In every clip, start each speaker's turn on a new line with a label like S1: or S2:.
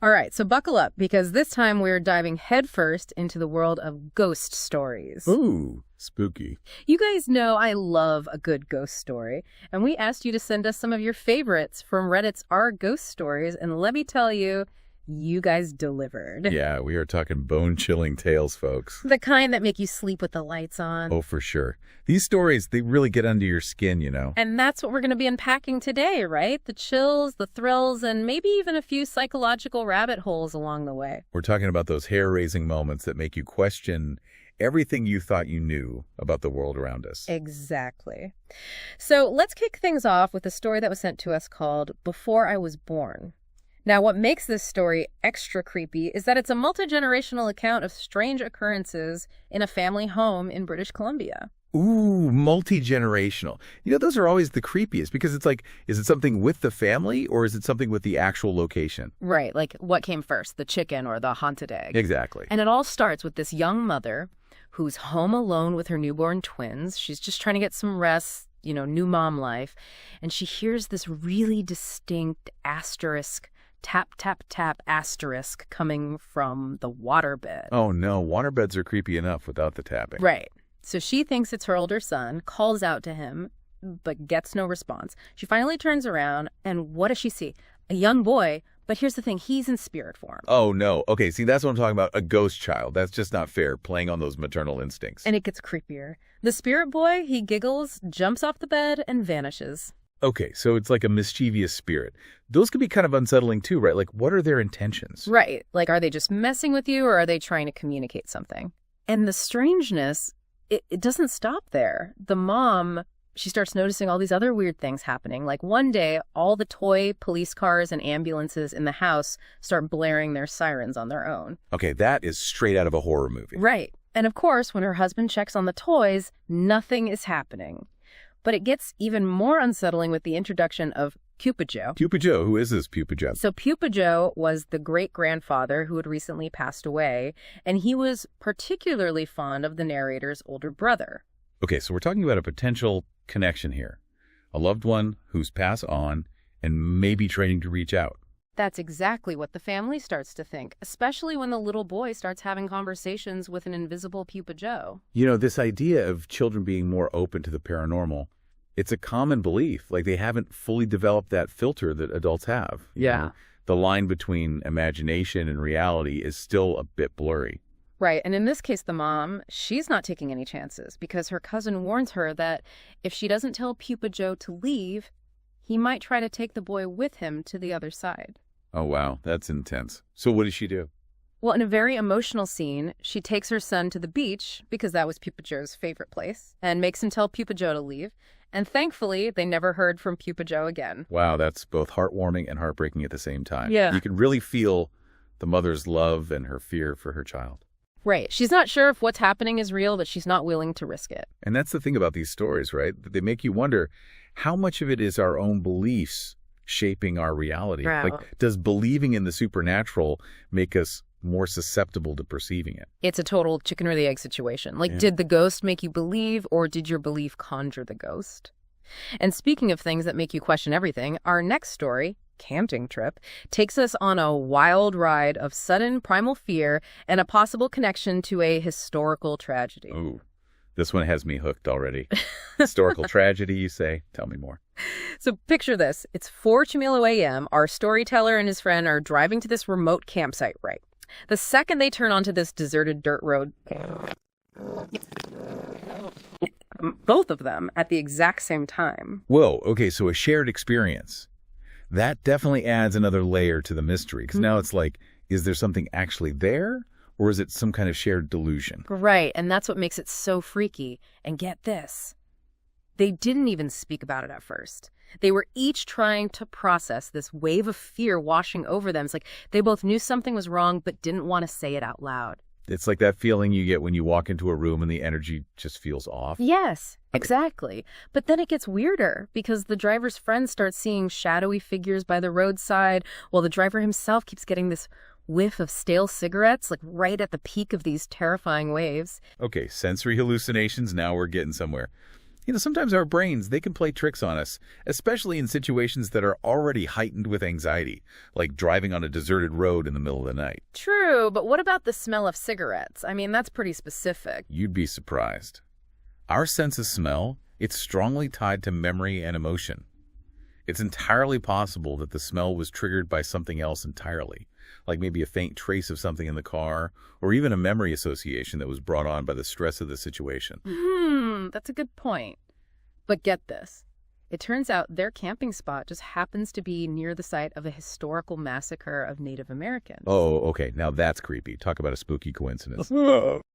S1: All right, so buckle up, because this time we're diving headfirst into the world of ghost stories.
S2: Ooh, spooky.
S1: You guys know I love a good ghost story, and we asked you to send us some of your favorites from Reddit's Our Ghost Stories, and let me tell you, you guys delivered.
S2: Yeah, we are talking bone-chilling tales, folks.
S1: The kind that make you sleep with the lights on.
S2: Oh, for sure. These stories, they really get under your skin, you know.
S1: And that's what we're going to be unpacking today, right? The chills, the thrills, and maybe even a few psychological rabbit holes along the way.
S2: We're talking about those hair-raising moments that make you question everything you thought you knew about the world around us.
S1: Exactly. So let's kick things off with a story that was sent to us called Before I Was Born. Now, what makes this story extra creepy is that it's a multi-generational account of strange occurrences in a family home in British Columbia.
S2: Ooh, multi-generational. You know, those are always the creepiest because it's like, is it something with the family or is it something with the actual location?
S1: Right, like what came first, the chicken or the haunted egg?
S2: Exactly.
S1: And it all starts with this young mother who's home alone with her newborn twins. She's just trying to get some rest, you know, new mom life. And she hears this really distinct asterisk, tap, tap, tap asterisk coming from the waterbed.
S2: Oh, no. Waterbeds are creepy enough without the tapping.
S1: Right. So she thinks it's her older son, calls out to him, but gets no response. She finally turns around, and what does she see? A young boy, but here's the thing, he's in spirit form.
S2: Oh, no. Okay, see, that's what I'm talking about. A ghost child. That's just not fair, playing on those maternal instincts.
S1: And it gets creepier. The spirit boy, he giggles, jumps off the bed, and vanishes.
S2: Okay, so it's like a mischievous spirit. Those can be kind of unsettling too, right? Like, what are their intentions?
S1: Right. Like, are they just messing with you, or are they trying to communicate something? And the strangeness, it doesn't stop there. The mom, she starts noticing all these other weird things happening. Like one day, all the toy police cars and ambulances in the house start blaring their sirens on their own.
S2: Okay, that is straight out of a horror movie.
S1: Right. And of course, when her husband checks on the toys, nothing is happening. But it gets even more unsettling with the introduction of Pupa Joe.
S2: Pupa Joe? Who is this Pupa Joe?
S1: So Pupa Joe was the great-grandfather who had recently passed away, and he was particularly fond of the narrator's older brother.
S2: Okay, so we're talking about a potential connection here. A loved one who's passed on and maybe training to reach out.
S1: That's exactly what the family starts to think, especially when the little boy starts having conversations with an invisible Pupa Joe.
S2: You know, this idea of children being more open to the paranormal, it's a common belief. Like, they haven't fully developed that filter that adults have. You know, the line between imagination and reality is still a bit blurry.
S1: Right. And in this case, the mom, she's not taking any chances because her cousin warns her that if she doesn't tell Pupa Joe to leave, he might try to take the boy with him to the other side.
S2: Oh, wow. That's intense. So what does she do?
S1: Well, in a very emotional scene, she takes her son to the beach, because that was Pupa Joe's favorite place, and makes him tell Pupa Joe to leave. And thankfully, they never heard from Pupa Joe again.
S2: Wow, that's both heartwarming and heartbreaking at the same time.
S1: Yeah.
S2: You can really feel the mother's love and her fear for her child.
S1: Right. She's not sure if what's happening is real, but she's not willing to risk it.
S2: And that's the thing about these stories, right? They make you wonder how much of it is our own beliefs shaping our reality.
S1: Wow.
S2: Like, does believing in the supernatural make us more susceptible to perceiving it?
S1: It's a total chicken or the egg situation. Like, did the ghost make you believe, or did your belief conjure the ghost? And speaking of things that make you question everything, our next story, Camping Trip, takes us on a wild ride of sudden primal fear and a possible connection to a historical tragedy.
S2: Ooh, this one has me hooked already. Historical tragedy, you say? Tell me more.
S1: So picture this. It's 4 Chamilo a.m. Our storyteller and his friend are driving to this remote campsite, right? The second they turn onto this deserted dirt road, both of them at the exact same time.
S2: Whoa, okay, so a shared experience. That definitely adds another layer to the mystery, because now it's like, is there something actually there, or is it some kind of shared delusion?
S1: Right, and that's what makes it so freaky. And get this, they didn't even speak about it at first. They were each trying to process this wave of fear washing over them. It's like they both knew something was wrong, but didn't want to say it out loud.
S2: It's like that feeling you get when you walk into a room and the energy just feels off.
S1: Yes, exactly. But then it gets weirder because the driver's friend starts seeing shadowy figures by the roadside, while the driver himself keeps getting this whiff of stale cigarettes, like right at the peak of these terrifying waves.
S2: Okay, sensory hallucinations, now we're getting somewhere. Sometimes our brains, they can play tricks on us, especially in situations that are already heightened with anxiety, like driving on a deserted road in the middle of the night.
S1: True, but what about the smell of cigarettes? I mean, that's pretty specific.
S2: You'd be surprised. Our sense of smell, it's strongly tied to memory and emotion. It's entirely possible that the smell was triggered by something else entirely, like maybe a faint trace of something in the car, or even a memory association that was brought on by the stress of the situation.
S1: That's a good point. But get this. It turns out their camping spot just happens to be near the site of a historical massacre of Native Americans.
S2: Oh, okay. Now that's creepy. Talk about a spooky coincidence.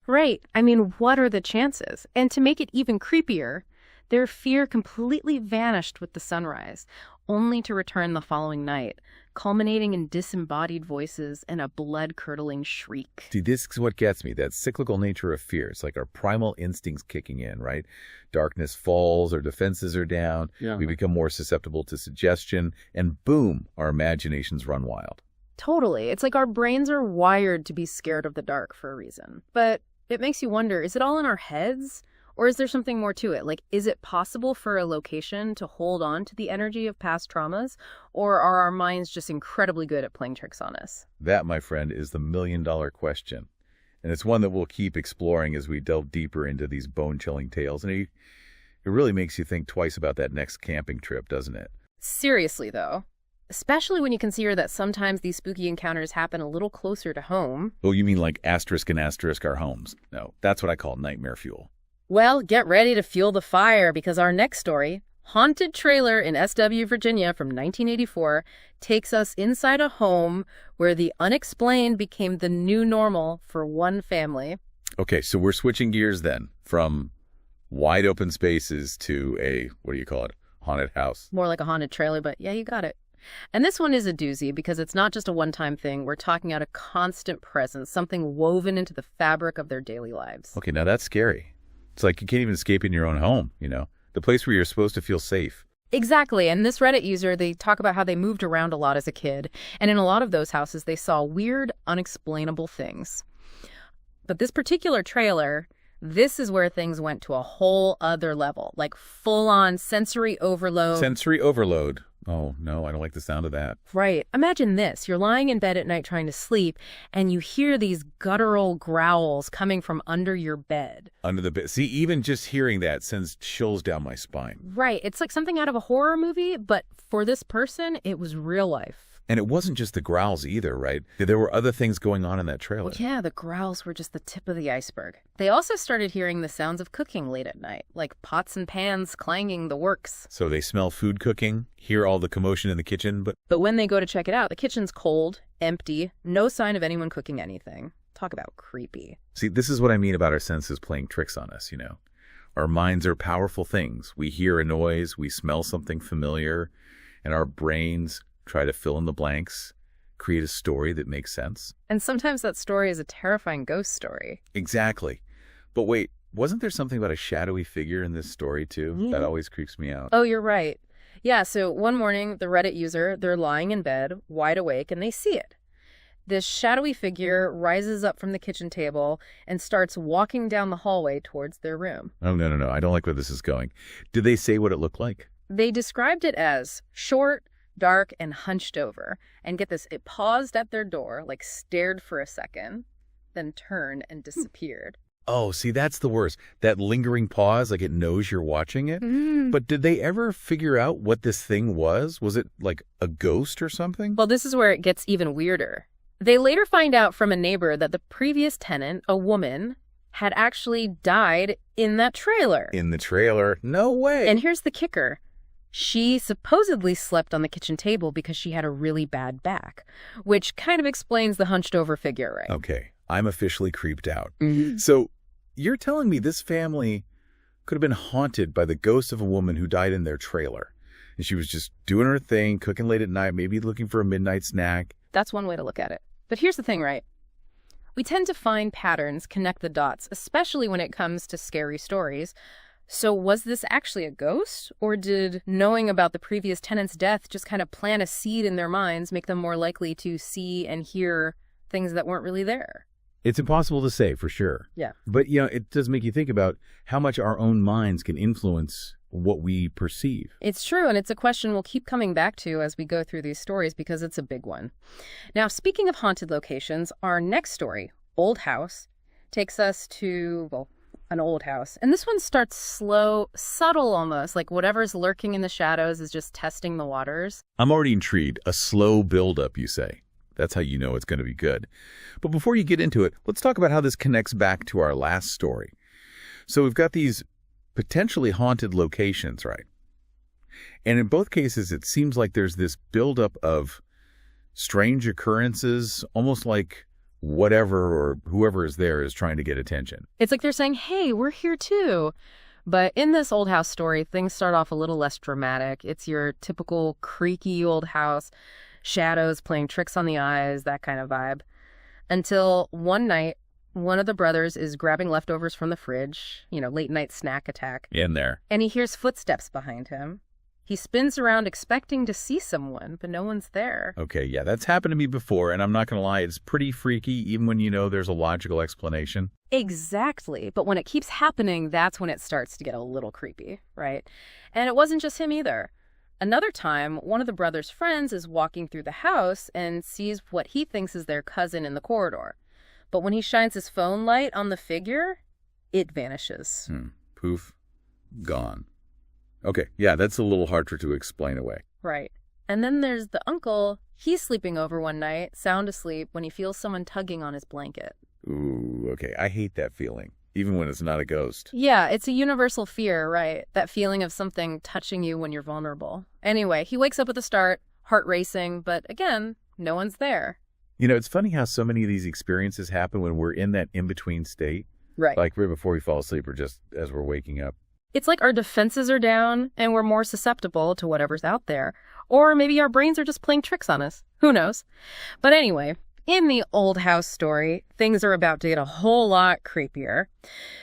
S1: Right. I mean, what are the chances? And to make it even creepier, their fear completely vanished with the sunrise, only to return the following night, culminating in disembodied voices and a blood-curdling shriek.
S2: See, this is what gets me, that cyclical nature of fear. It's like our primal instincts kicking in, right? Darkness falls, our defenses are down, we become more susceptible to suggestion, and boom, our imaginations run wild.
S1: Totally. It's like our brains are wired to be scared of the dark for a reason. But it makes you wonder, is it all in our heads? Or is there something more to it? Like, is it possible for a location to hold on to the energy of past traumas? Or are our minds just incredibly good at playing tricks on us?
S2: That, my friend, is the million-dollar question. And it's one that we'll keep exploring as we delve deeper into these bone-chilling tales. And it really makes you think twice about that next camping trip, doesn't it?
S1: Seriously, though. Especially when you consider that sometimes these spooky encounters happen a little closer to home.
S2: Oh, you mean like asterisk and asterisk our homes? No, that's what I call nightmare fuel.
S1: Well, get ready to fuel the fire, because our next story, Haunted Trailer in SW, Virginia from 1984, takes us inside a home where the unexplained became the new normal for one family.
S2: Okay, so we're switching gears then from wide open spaces to a, what do you call it, haunted house?
S1: More like a haunted trailer, but yeah, you got it. And this one is a doozy because it's not just a one-time thing. We're talking about a constant presence, something woven into the fabric of their daily lives.
S2: Okay, now that's scary. It's like you can't even escape in your own home, the place where you're supposed to feel safe.
S1: Exactly. And this Reddit user, they talk about how they moved around a lot as a kid. And in a lot of those houses, they saw weird, unexplainable things. But this particular trailer, this is where things went to a whole other level, like full-on sensory overload.
S2: Sensory overload. Oh, no, I don't like the sound of that.
S1: Right. Imagine this. You're lying in bed at night trying to sleep, and you hear these guttural growls coming from under your bed.
S2: Under the bed. See, even just hearing that sends chills down my spine.
S1: Right. It's like something out of a horror movie, but for this person, it was real life.
S2: And it wasn't just the growls either, right? There were other things going on in that trailer.
S1: Well, yeah, the growls were just the tip of the iceberg. They also started hearing the sounds of cooking late at night, like pots and pans clanging the works.
S2: So they smell food cooking, hear all the commotion in the kitchen,
S1: But when they go to check it out, the kitchen's cold, empty, no sign of anyone cooking anything. Talk about creepy.
S2: See, this is what I mean about our senses playing tricks on us, Our minds are powerful things. We hear a noise, we smell something familiar, and our brains try to fill in the blanks, create a story that makes sense.
S1: And sometimes that story is a terrifying ghost story.
S2: Exactly. But wait, wasn't there something about a shadowy figure in this story too?
S1: Yeah.
S2: That always creeps me out.
S1: Oh, you're right. Yeah, so one morning, the Reddit user, they're lying in bed, wide awake, and they see it. This shadowy figure rises up from the kitchen table and starts walking down the hallway towards their room.
S2: Oh, no. I don't like where this is going. Did they say what it looked like?
S1: They described it as short, dark, and hunched over. And get this, it paused at their door, like stared for a second, then turned and disappeared.
S2: Oh, see, that's the worst. That lingering pause, like it knows you're watching it. But did they ever figure out what this thing was? Was it like a ghost or something?
S1: Well, this is where it gets even weirder. They later find out from a neighbor that the previous tenant, a woman, had actually died in that trailer.
S2: In the trailer? No way.
S1: And here's the kicker. She supposedly slept on the kitchen table because she had a really bad back, which kind of explains the hunched over figure, right?
S2: Okay, I'm officially creeped out. So you're telling me this family could have been haunted by the ghost of a woman who died in their trailer. And she was just doing her thing, cooking late at night, maybe looking for a midnight snack.
S1: That's one way to look at it. But here's the thing, right? We tend to find patterns, connect the dots, especially when it comes to scary stories. So was this actually a ghost? Or did knowing about the previous tenant's death just kind of plant a seed in their minds, make them more likely to see and hear things that weren't really there?
S2: It's impossible to say for sure.
S1: Yeah.
S2: But, it does make you think about how much our own minds can influence what we perceive.
S1: It's true, and it's a question we'll keep coming back to as we go through these stories because it's a big one. Now, speaking of haunted locations, our next story, Old House, takes us to, an old house. And this one starts slow, subtle almost, like whatever's lurking in the shadows is just testing the waters.
S2: I'm already intrigued. A slow buildup, you say. That's how you know it's going to be good. But before you get into it, let's talk about how this connects back to our last story. So we've got these potentially haunted locations, right? And in both cases, it seems like there's this buildup of strange occurrences, almost like whatever or whoever is there is trying to get attention.
S1: It's like they're saying, hey, we're here too. But in this old house story, things start off a little less dramatic. It's your typical creaky old house, shadows playing tricks on the eyes, that kind of vibe. Until one night, one of the brothers is grabbing leftovers from the fridge, late night snack attack.
S2: In there.
S1: And he hears footsteps behind him. He spins around expecting to see someone, but no one's there.
S2: Okay, yeah, that's happened to me before, and I'm not going to lie, it's pretty freaky, even when you know there's a logical explanation.
S1: Exactly. But when it keeps happening, that's when it starts to get a little creepy, right? And it wasn't just him either. Another time, one of the brother's friends is walking through the house and sees what he thinks is their cousin in the corridor. But when he shines his phone light on the figure, it vanishes.
S2: Poof. Gone. Okay, yeah, that's a little harder to explain away.
S1: Right. And then there's the uncle. He's sleeping over one night, sound asleep, when he feels someone tugging on his blanket.
S2: Ooh, okay. I hate that feeling, even when it's not a ghost.
S1: Yeah, it's a universal fear, right? That feeling of something touching you when you're vulnerable. Anyway, he wakes up at the start, heart racing, but again, no one's there.
S2: It's funny how so many of these experiences happen when we're in that in-between state.
S1: Right.
S2: Like right before we fall asleep or just as we're waking up.
S1: It's like our defenses are down and we're more susceptible to whatever's out there. Or maybe our brains are just playing tricks on us. Who knows? But anyway, in the old house story, things are about to get a whole lot creepier.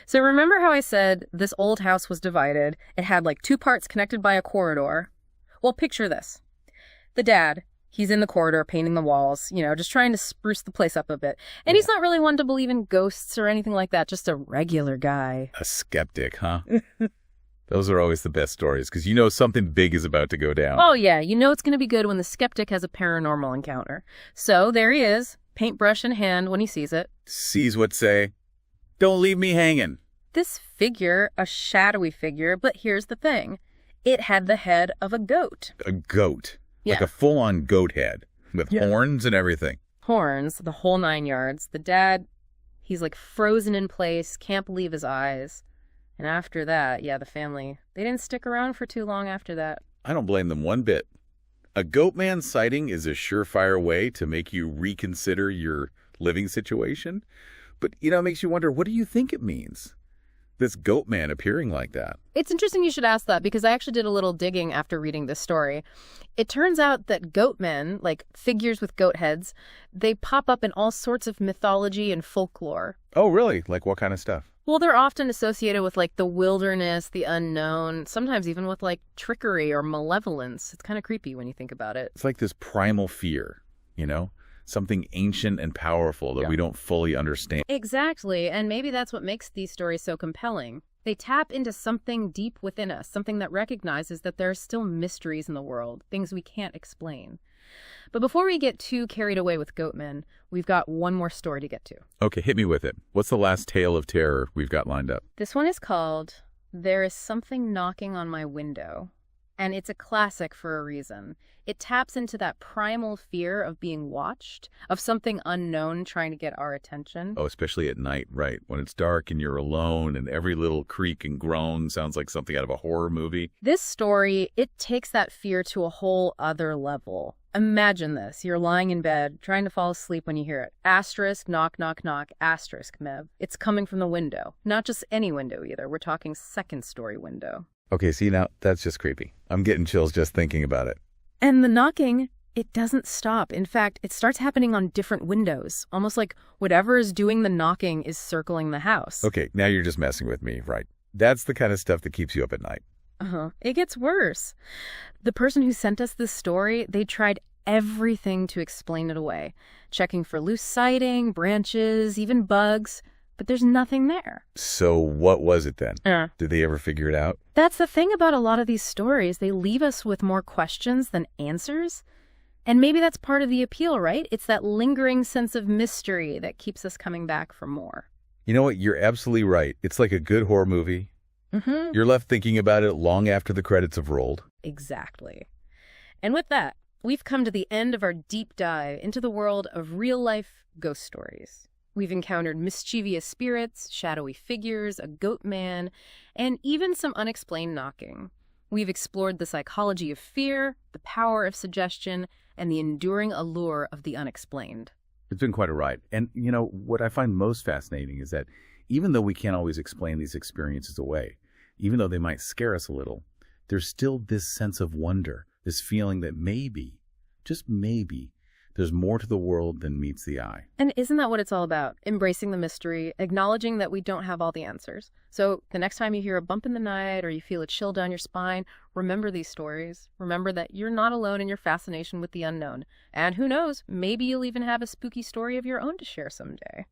S1: So remember how I said this old house was divided? It had like two parts connected by a corridor. Well, picture this. The dad, he's in the corridor painting the walls, just trying to spruce the place up a bit. And he's not really one to believe in ghosts or anything like that, just a regular guy.
S2: A skeptic, huh? Those are always the best stories because something big is about to go down.
S1: Oh, yeah. It's going to be good when the skeptic has a paranormal encounter. So there he is, paintbrush in hand when he sees it.
S2: Sees what say, don't leave me hanging.
S1: This figure, a shadowy figure, but here's the thing. It had the head of a goat.
S2: A goat.
S1: Yeah.
S2: Like a full-on goat head with horns and everything.
S1: Horns, the whole 9 yards. The dad, he's like frozen in place, can't believe his eyes. And after that, the family, they didn't stick around for too long after that.
S2: I don't blame them one bit. A goat man sighting is a surefire way to make you reconsider your living situation. But, it makes you wonder, what do you think it means? This goat man appearing like that.
S1: It's interesting you should ask that because I actually did a little digging after reading this story. It turns out that goat men, like figures with goat heads, they pop up in all sorts of mythology and folklore.
S2: Oh, really? Like what kind of stuff?
S1: Well, they're often associated with like the wilderness, the unknown, sometimes even with like trickery or malevolence. It's kind of creepy when you think about it.
S2: It's like this primal fear, something ancient and powerful that we don't fully understand.
S1: Exactly. And maybe that's what makes these stories so compelling. They tap into something deep within us, something that recognizes that there are still mysteries in the world, things we can't explain. But before we get too carried away with goatmen, we've got one more story to get to.
S2: Okay, hit me with it. What's the last tale of terror we've got lined up?
S1: This one is called There Is Something Knocking on My Window. And it's a classic for a reason. It taps into that primal fear of being watched, of something unknown trying to get our attention.
S2: Oh, especially at night, right? When it's dark and you're alone and every little creak and groan sounds like something out of a horror movie.
S1: This story, it takes that fear to a whole other level. Imagine this. You're lying in bed, trying to fall asleep when you hear it. Asterisk, knock, knock, knock, asterisk, Mev. It's coming from the window. Not just any window either. We're talking second-story window.
S2: Okay, see, now that's just creepy. I'm getting chills just thinking about it.
S1: And the knocking, it doesn't stop. In fact, it starts happening on different windows, almost like whatever is doing the knocking is circling the house.
S2: Okay, now you're just messing with me, right? That's the kind of stuff that keeps you up at night.
S1: It gets worse. The person who sent us this story, they tried everything to explain it away, checking for loose siding, branches, even bugs, but there's nothing there.
S2: So what was it then? Did they ever figure it out?
S1: That's the thing about a lot of these stories. They leave us with more questions than answers. And maybe that's part of the appeal, right? It's that lingering sense of mystery that keeps us coming back for more.
S2: You know what? You're absolutely right. It's like a good horror movie. You're left thinking about it long after the credits have rolled.
S1: Exactly. And with that, we've come to the end of our deep dive into the world of real-life ghost stories. We've encountered mischievous spirits, shadowy figures, a goat man, and even some unexplained knocking. We've explored the psychology of fear, the power of suggestion, and the enduring allure of the unexplained.
S2: It's been quite a ride. And, you know, what I find most fascinating is that even though we can't always explain these experiences away, even though they might scare us a little, there's still this sense of wonder, this feeling that maybe, just maybe, there's more to the world than meets the eye.
S1: And isn't that what it's all about? Embracing the mystery, acknowledging that we don't have all the answers. So the next time you hear a bump in the night or you feel a chill down your spine, remember these stories. Remember that you're not alone in your fascination with the unknown. And who knows, maybe you'll even have a spooky story of your own to share someday.